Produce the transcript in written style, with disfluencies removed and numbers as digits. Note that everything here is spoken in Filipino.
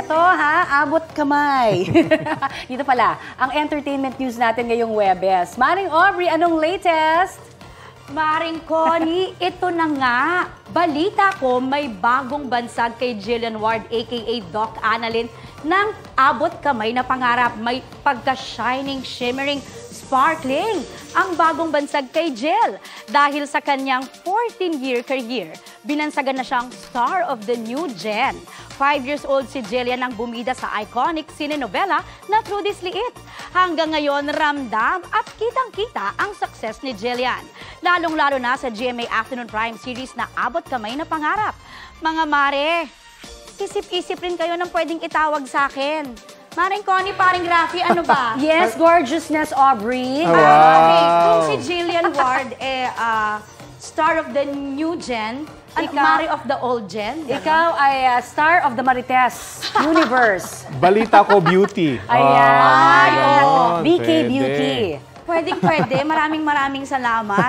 Eto ha, abot kamay. Dito pala, ang entertainment news natin ngayong Webes. Maring Aubrey, anong latest? Maring Connie, ito na nga. Balita ko, may bagong bansag kay Jillian Ward, aka Doc Annalyn, ng abot kamay na pangarap. May pagka-shining, shimmering, sparkling ang bagong bansag kay Jill. Dahil sa kanyang 14-year career, binansagan na siyang star of the new gen. 5 years old si Jillian nang bumida sa iconic cinenovela na True This Liit. Hanggang ngayon, ramdam at kitang-kita ang success ni Jillian. Lalong-lalo na sa GMA Afternoon Prime series na Abot Kamay na Pangarap. Mga mare, isip-isip rin kayo ng pwedeng itawag sa akin. Maring Connie, paring Rafi, ano ba? Yes, gorgeousness, Aubrey. Wow. Okay, kung si Jillian Ward, star of the new gen, Mari of the old gen. Ikaw ay star of the Marites universe. Balita ko, beauty. Ayan. Ay, oo. BK Pwede. Beauty. Pwede. Maraming salamat.